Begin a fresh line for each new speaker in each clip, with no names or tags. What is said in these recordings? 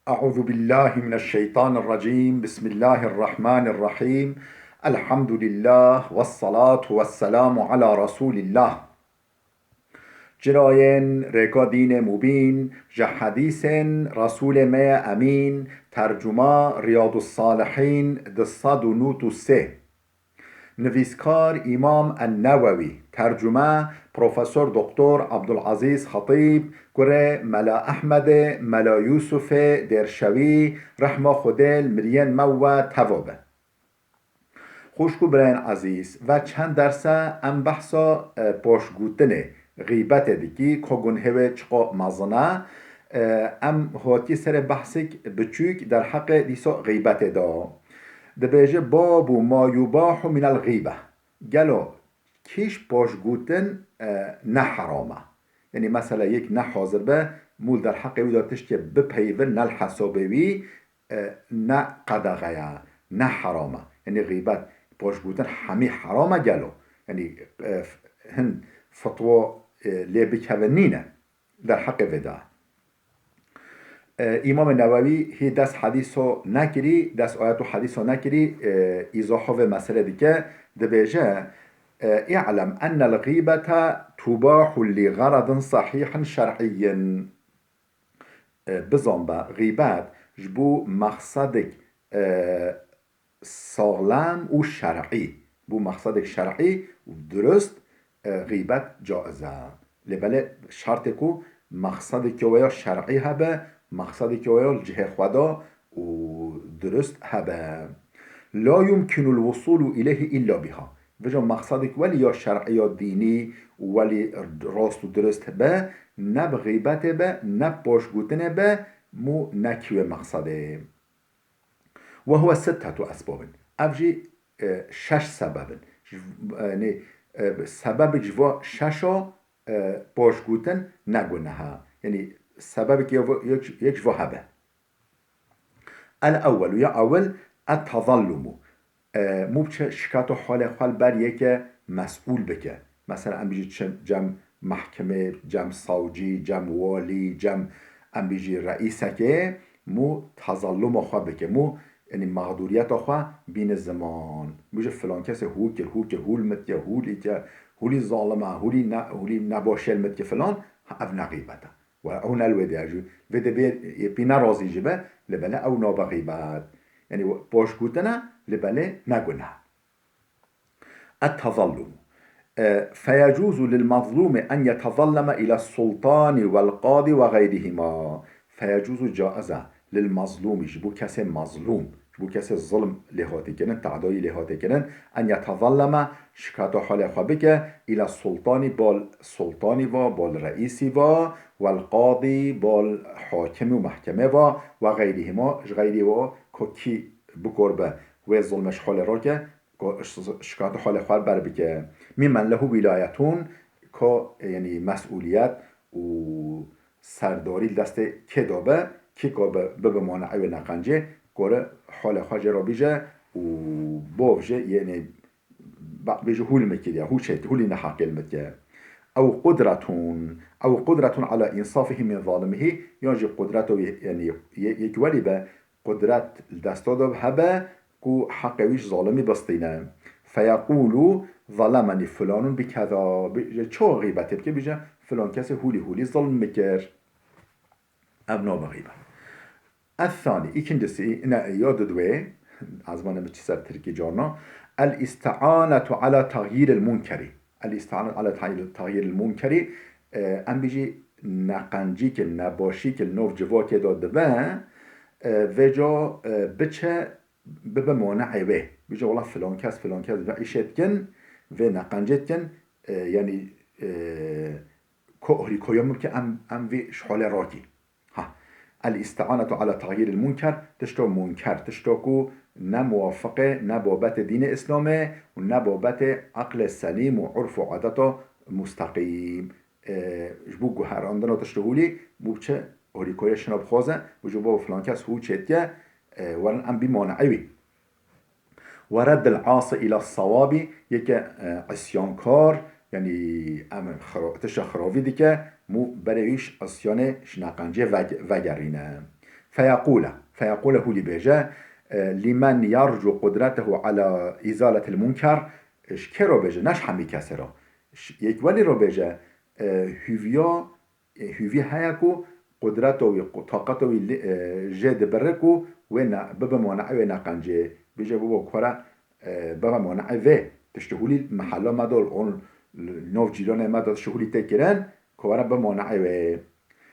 أعوذ بالله من الشيطان الرجيم بسم الله الرحمن الرحيم الحمد لله والصلاة والسلام على رسول الله جراين ريكا دين مبين جحديث رسول ما أمين ترجمة رياض الصالحين دصاد نوت السه نویسکار امام النووی ترجمه پروفسور دکتر عبدالعزیز خطیب گره ملا احمد ملا یوسف درشوی رحمه خودل مرین مو توابه خوشکو برین عزیز و چند درسه ام بحثا پاشگوتنه غیبت دیگی کگون هوه چقا مزنه ام هاتی سر بحثک بچوک در حق دیسا غیبت دا دبیجه باب ما یباح من الغیبه گلو کیش پاشگوتن نه حرامه یعنی مثلا یک نه حاضر به مول در حق او داتش که بپیوه نه الحسابوی نه قدغه نه حرامه یعنی غیبت پاشگوتن همه حرامه گلو یعنی هن فتوا لی بکونینه در حق ودا امام نووی هی دست حدیث رو نکری دست آیت و حدیث رو نکری ایزاحه و مسئله دیگه دبیجه اعلم ان الغیبة تباح لغرض صحیح شرعی بزن با غیبت جبو مقصدك سالم و شرعی بو مقصدك شرعی و درست غیبت جائزه لبله شرط کو مقصدك ویا شرعی هبه مقصدی که ویا جه خدا و درست هبه لا يمكن الوصول إليه إلا بها وجا مقصدك ولی یا شرعی یا دینی ولی راست و درست به نه غیبت به نه پاشگوتن به مو نکیو مقصده و هو ستة اسباب افجی شش سبب یعنی سبب جوا ششا پاشگوتن نگونه ها یعنی سبب که یک وهبه الاول یا اول التظلم مو بچه شکات و حال بر یک مسئول بکه مثلا ام بیجی جم محکمه جم ساوجی جم والی جم ام بیجی رئیسه که مو تظلم خواه بکه مو یعنی مقدوریت خواه بین زمان بیجی فلان کس هول مت که هولی ظالمه هولی نباشل مت که فلان اف نقیبته و او نلوده اجو وده بی نرازی جبه لبله او نابغیبت یعنی باشگوتنه لبله نگنه التظلم فيجوز للمظلوم أن يتظلم إلى السلطان والقاضي وغيرهما فيجوز جائزة للمظلوم جبو كسي مظلوم جبو كسي ظلم لهاتي كنن تعداي لهاتي كنن أن يتظلم شكاته حال خبك إلى السلطان بالسلطان بالرئيس والقاضي بالحاكم ومحكمة وغيرهما غيره كي بقربه وظلمش حال راكه شکایت حال خوار بر بکه میمن له ولایتون که یعنی مسئولیت و سرداری دست که دابه که به مانعه و نقنجه گره حال خواجه را بیجه و باوجه یعنی بیجه هول مکیده هولی نحقل مکیده او قدرتون على انصافه من ظالمه یا جی قدرت یعنی یک ولی به قدرت دست داب هبه کو حقویش ظالمی بستینه فیقولو ظلمنی فلانون بکذا چه غیبته که بیجه فلان کسی هولی ظلم مکر ابنا بغیبه الثاني ikincisi یاد دوه از من بچی سر ترکی جانا الاستعانة على تغییر المنکری الاستعانة على تغییر المنکری ام بیجی نقنجی که نباشی که نو جوا که داده به و جا بچه به مانع به بیجا والله فلان کس و عیشت کن و نقنجت کن یعنی کهری کویم که ام وی شحال راکی ها الاستعانة على تغییر المنکر تشتو منکر تشتو کو نه موافقه نه بابت دین اسلامه و نه بابت عقل سلیم و عرف و عادت مستقیم جبو گوهراندن تشتولی بوچه هری کوی شناب خوازه و جبو فلان کس هو چتیه ورن ام بمانعوي ورد العاصي الى الصواب یک عصیانکار یعنی ام تش خراوی دیگه مو برایش عصیان شنقنجه وگرینه فيقول هولي بيجا لمن يرجو قدرته على إزالة المنكر شكرا بيجا نش حمي كسرا یک ولی رو بيجا هوی هيكو قدرته وطاقته جد بركو وين بابا منع وين قنجه بيجا بابا كورا بابا منع و تشتهولي محلا ما دول اون نوف جيران ما دول تشتهولي تكرن كورا بابا منع و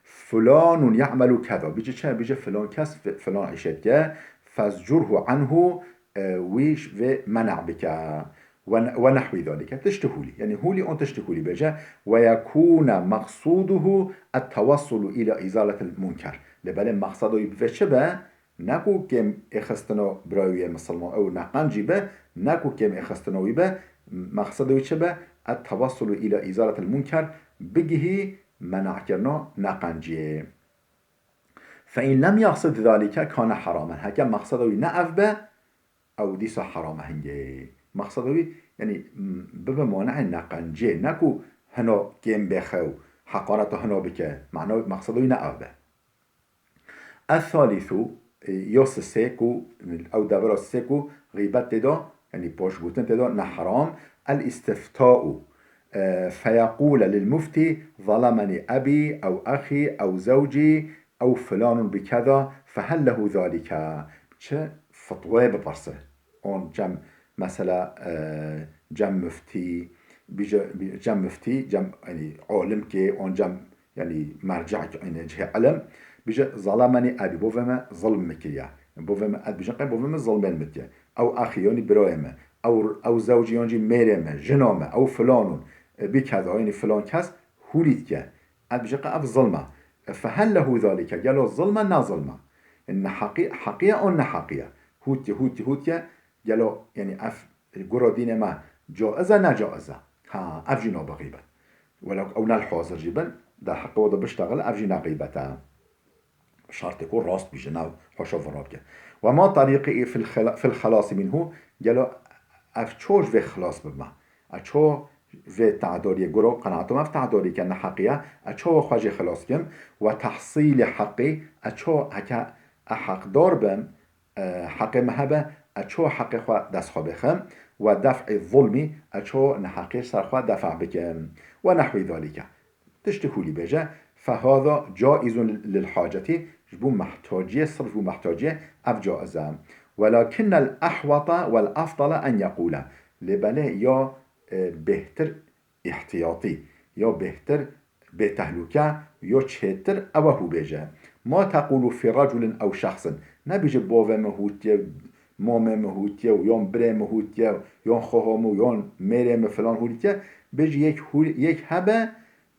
فلان يعمل كذا بيجي چه بيجي فلان كس فلان عشت که فزجره عنه ويش و منع بك ونحو ذلك تشتهولي يعني هولي أن تشتهولي بجا ويكون مقصوده التوصل إلى إزالة المنكر لبالي مقصده يبفشبه نكو كم اخستنا براوية مسلمان أو نقنجي به نكو كم اخستنا ويبه مقصده يبشبه التوصل إلى إزالة المنكر بجه منع كرنا نقنجي فإن لم يقصد ذلك كان حراما هكا مقصده نأف به أو ديسا حرام هنجي مقصده يعني ببا مانع نقنجي نكو هنا كيم بخو حقارته هنا بك معناه مقصده نأف به الثالث يوس سيكو أو دبر سيكو غيبت تدا يعني باش بوتن تدا نحرام الاستفتاء فيقول للمفتي ظلمني أبي أو أخي أو زوجي أو فلان بكذا فهل له ذلك چه فتوى ببرسه اون جم مثلا جم مفتي جم مفتي جم يعني عالم كي اون جم يعني مرجع يعني جه علم بيجي ظلمني ابي بوفما ظلم مكيا بوفما اد بيجي بوفما ظلم مكيا او اخي يعني برايم او زوجي يعني ميرم جنامه او فلان بكذا يعني فلان كاس هوليت كه اد بيجي اب ظلمه فهل له ذلك قالوا ظلما نا ظلما ان حقيقه او حقيقه هوتي قالوا يعني اف قرا دين ما جائزه نجائزه ها افجنا بغيبه ولو او الحاضر جبن ده حق وضع بشتغل افجنا غيبته شرط يكون راست بيجنا حشا فرابك وما طريقي في الخلاص منه قالوا افتشوش في خلاص بما اچو في تعداري قرا قناعتهم في تعداري كان حقيقه اچو خواجه خلاص كم وتحصيل حقي اچو هكا حق دار بم حق مهبه اچو حق خوا دست خوا بخم و دفع الظلم اچو نحقير سر خوا دفع بكم ونحو ذلك تشتهولي بجا فهذا جائز للحاجة جبو محتاجية صرف محتاجية اف جائزة ولكن الأحوط والأفضل أن يقول لبله يا بهتر احتياطي يا بهتر بتهلكة يا تشهتر أو هو بجا ما تقول في رجل أو شخص نبيجي بوه مهوتيا مامه مهوتيا ويان بره مهوتيا يان خواهامو يان ميرم فلان هوليتيا بيجي يك هبه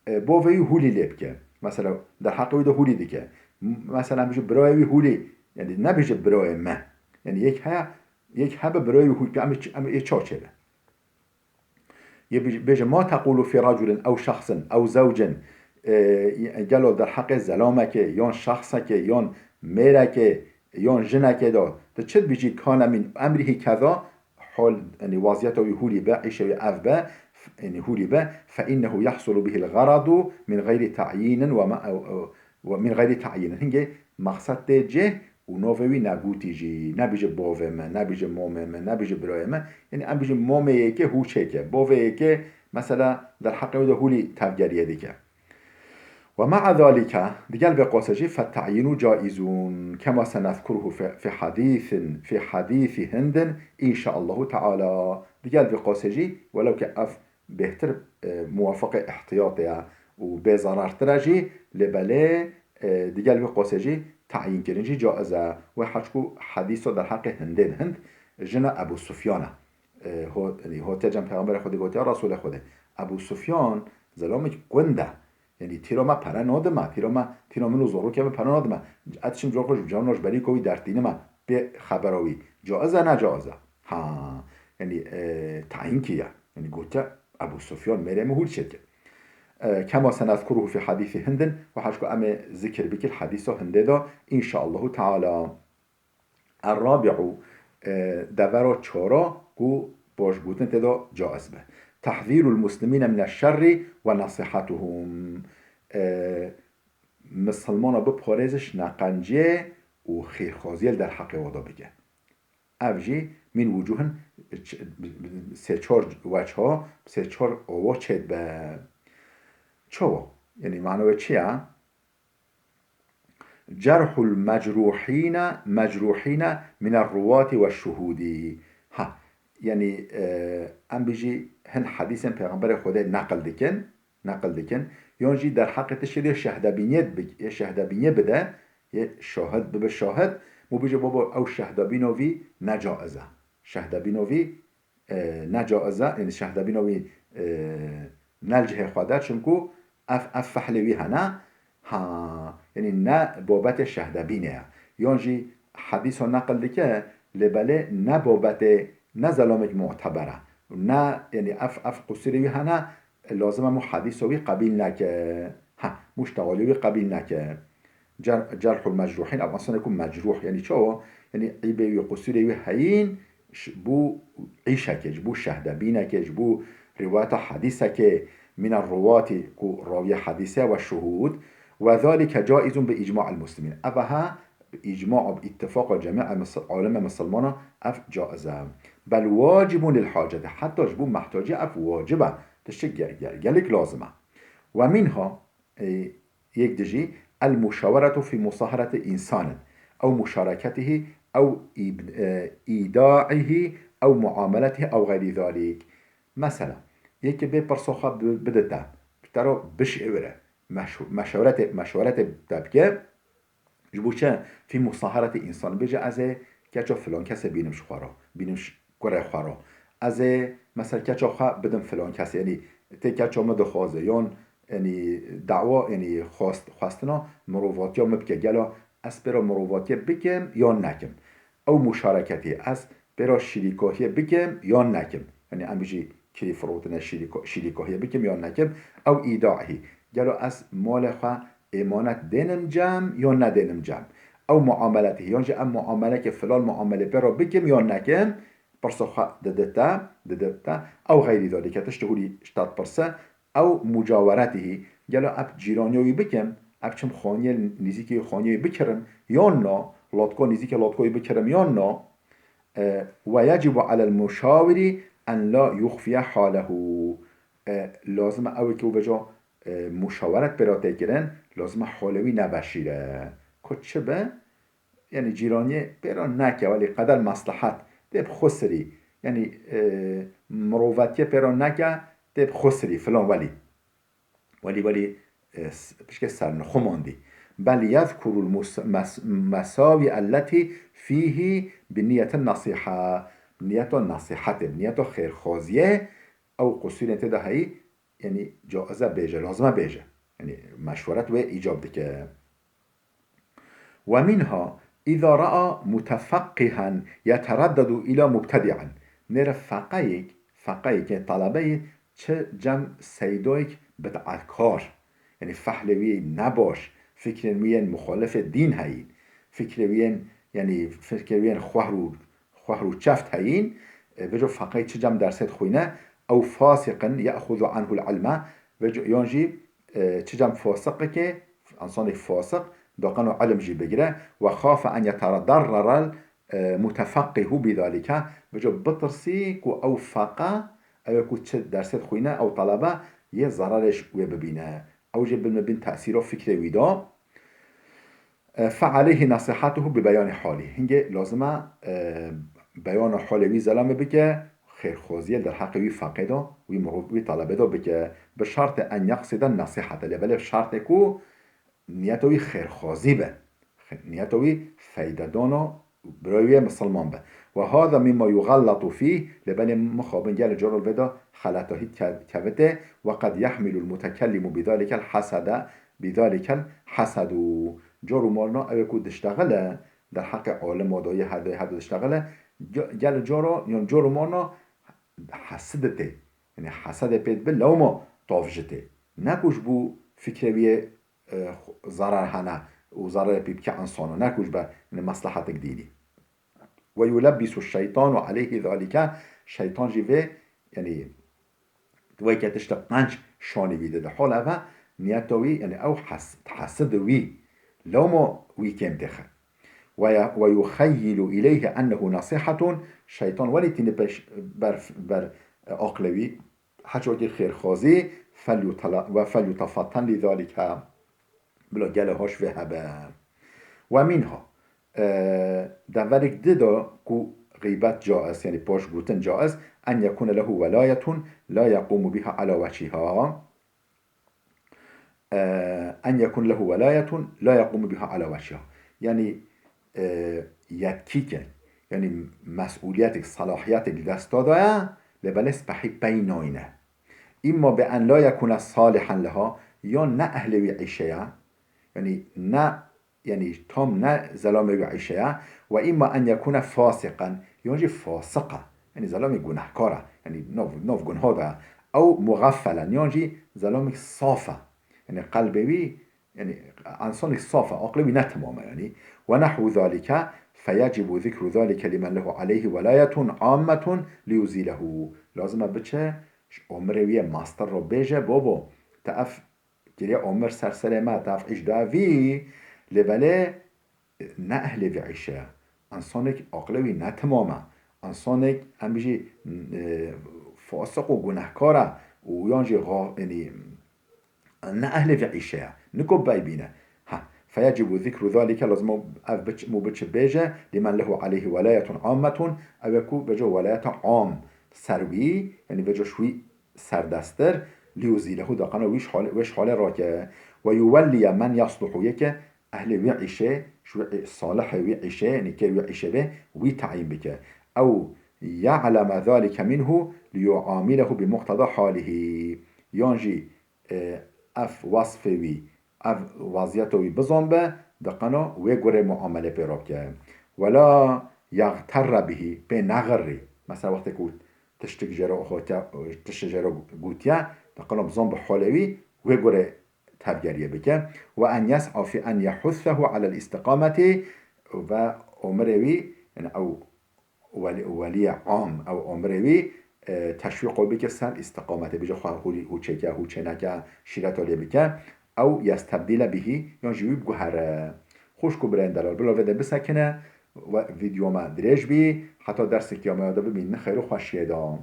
بوه هولي لبكه مثلا در حق ويده هولي ديكه مثلا بيجي براوي هولي يعني نبيجي براوي ما يعني يك هبه براوي هولي اما يتشاچه بيجي ما تقول في رجل أو شخص أو زوج قالوا در حق زلامك يان شخصك يان ميرك يان جنك دا تشد بيجي كان من أمره كذا حال يعني وضعيته يهولي با عيشه أفبا يعني هولي با فإنه يحصل به الغرض من غير تعيين ومن غير تعيين هنجي مقصد جه ونوفوي نگوتی جی نبیجه باوه من نبیجه مامه من نبیجه برای من یعنی ام بیجه مامه که هوچه که باوه که مثلا در حق وده هولی تفگریه دیگه و مع ذلك دیگل به قاسجی فالتعیین جائزون كما سنذكره في حديث هند إن شاء الله تعالى دیگل به قاسجی ولو که اف بهتر موافق احتیاطه و بزرار ترجی لبله دیگل به قاسجی تعیین کردنجی جائزه و حشکو حدیثا در حق هند جنا ابو سفیانه هو تجم پیغمبر خود گوته رسول خوده ابو سفیان زلامک گنده یعنی تیرا ما پره نادمه تیرا منو زورو که پره نادمه اتشم جا خوش جانوش بری کوی در دین ما به خبراوی جائزه نه جائزه ها یعنی تعیین کیه یعنی گوته ابو سفیان میره مهول شد كما سنذكره في حديث هند وحشكو أمي ذكر بك الحديث هند إن شاء الله تعالى الرابع دورا چارا قو باش بوتن تدا جائز به تحذير المسلمين من الشر ونصيحتهم مسلمان بپارزش نقنجه و خیرخوازی در حق وادا بگه ابجی من وجوهن سه چهار وجه ها سه چهار آوا چید به چوا یعنی معنی چیه جرح المجروحين من الرواة والشهود ها یعنی ام بيجي هن حديث پیغمبر خدا نقل دکن یعنی در حق تشریع شهدبینیت بده یه شاهد به شاهد مو بيجي بابا او شهدبینوی نجائزه شهدبینوی نجائزه یعنی شهدبینوی نلجه خدا چونکو اف فحلوی هنه ها یعنی نه بابت شهدبینه یعنی حدیث نقل دکه لبله نه بابت نه ظلامک معتبره نه یعنی اف قصیری هنه لازم مو حدیثوی قبیل نکه ها مشتغالیوی قبیل نکه جرح المجروحین او اصلا يكون مجروح یعنی چه یعنی عیبه قصیری هین بو عیشکج بو شهدبینکج بو روایت حدیثک من الروات راوی حدیثه و شهود وذلك جائز بإجماع المسلمين أفها بإجماع باتفاق جميع عالم مسلمان أف جائزة بل واجب للحاجة حتى جبو محتاجة أف واجبة تشجع جالك لازمة ومنها يكدجي المشاورة في مصاهرة إنسان أو مشاركته أو إيداعه أو معاملته أو غير ذلك مثلا يكي بپرسوخه بدته بترو بش اوره مشورت تبکه جبوچه فی مصاهرت انسان بجه از کچا فلان کس بینمش خورا بینمش کره خورا از مثلا کچا خواه بدم فلان کس یعنی تی کچا مده خوازه یعنی دعوا یعنی خواستنا مروواتی ها مبکه گلا از برا مروواتی بکم یا نکم او مشارکتی از برا شریکاهی بکم یا نکم یعنی امجی که فروتن شریکاهی بکم یا نکم او ایداعی گلو از مال خواه امانت دینم جمع یا ندینم جمع او معاملته یعنی ام معامله که فلان معامله برا بکم یا نکم پرسا خواه ددتا او غیری داده که تشتهوری 70% او مجاورته گلو اب جیرانیوی بکم اب چم خانیه نزیکی خانیه بکرم یا نا لاتکو نزیک لاتکوی بکرم یا نا و یجب على المشاور ان لا يخفي حاله لازم اوی که بجا مشاورت براته کرن لازم حالوی نبشیره که به یعنی جیرانی برا نکه ولی قدر مصلحت دب خسری یعنی مرووتی برا نکه دب خسری فلان ولی بشکه سرنخماندی بل يذكر المساوي التي فيه بنية النصيحة بنية النصيحة بنية خيرخوازية او قصير انت ده هي يعني جائزة بيجة لازمة بيجة يعني مشورت و إيجاب دكه ومنها إذا رأى متفقها يتردد إلى مبتدعا نرى فقيك طلبه چه جمع سيدويك بدعكار يعني فحلوي نباش فكروين مخالف الدين هين فكروين خوهرو چفت هين بجو فقيه چه جمع درسات خوينه او فاسقا يأخذ عنه العلم ينجي چجم فاسقه که انسان فاسق داقنو علم جي بگیره و خاف ان يتضرر المتفقه بذلك بجو بطرسي كو او فقه او كو چه درست خوينه او طلبه يه ضررش و ببینه او جب بين تأثيره فكره ويدا فعليه نصيحته ببيان حاله هنگه لازمه بیان حالوی زلمه بگه خیرخوازی در حق وی فقیده وی مروی طلبه دا بگه به شرط ان یقصد نصیحت لبله شرط کو نیتوی خیرخوازی به نیتوی فیددانا برای مسلمان به و هذا مما يغلط فيه لبني مخابن جال جار الفدا خلطه كبته وقد يحمل المتكلم بذلك الحسد جارو مالنا او كود اشتغله در حق عالم ودای هر اشتغله جال جارو يعني جارو مالنا حسدته يعني حسد بيت بالله وما طافجته نكوش بو فكرة ضرر هنا وضرر بيبكي انسانه نكوش با مصلحتك ديني ويلبس الشيطان عليه ذلك شيطان جيفه يعني دوای که تشتقنج شاني بيده ده حال اوه نياتوي يعني او حسد وي لو ما وي كم دخل ويخيل إليه أنه نصيحة شيطان ولتين بر عقلوي حجوجي خير خوزي فليتفطن لذلك بلا جلهاش وهبه ومنها دورك ددا كو غيبت جائز يعني باش بوتن جائز أن يكون له ولاية لا يقوم بها على وجهها أن يكون له ولاية لا يقوم بها على وجهها يعني يتكيك يعني مسؤوليتك صلاحيتك دست داده لبلس بحي بينوينه إما بأن لا يكون صالحا لها یا نه اهل وعیشه يعني نه يعني تام نه زلام وعیشه و اما ان يكون فاسقا يعني فاسقه يعني زلام گناهکاره يعني نوف گناه ده او مغفلا يعني زلام صافه يعني قلبي يعني انسان صافه عقلي نه تماما يعني ونحو ذلك فيجب ذكر ذلك لمن له عليه ولاية عامة ليزيله لازم بچه عمروی ماستر رو بیجه بابا تعف گریه عمر سرسر ما تعف ایش داوی لوله نه اهل وعیشه انسانک عقلوی نه تمامه انسانک هم بیجی فاسق و گناهکاره و یعنی یعنی نه اهل وعیشه نکو بایبینه ها فيجب ذكر ذلك لازم مو بتش بيجه لمن له عليه ولاية عامة أو يكون بجو ولاية عام سروي يعني بجو شوي سردستر ليزيله دقنا ويش حال راكه ويولي من يصلح يك أهل وعيشه شو صالح وعيشه يعني كي وعيشه به ويتعين بك أو يعلم ذلك منه ليعامله بمقتضى حاله ينجي اف وصفوي اف وضعیتوی بزن به دقنا و گره معامله پیراب که ولا یغتر بهی به نغری مثلا وقتی که تشتک جرا گوتیا دقنا بزن به حالوی و گره تبگریه بکه و ان یسعى فی ان یحثه على الاستقامت و عمروی او ولی عام او عمروی تشویق بکه سر استقامت بجا خواهی هوچه هوچه نکه شیرت آلیه بکه او يستبدل به يعني جويب جوهر خوش کو برند دلال بلا وده بسکنه و ویدیو ما دريج بي حتى درس كياما يادا ببين خير و خوشيه دام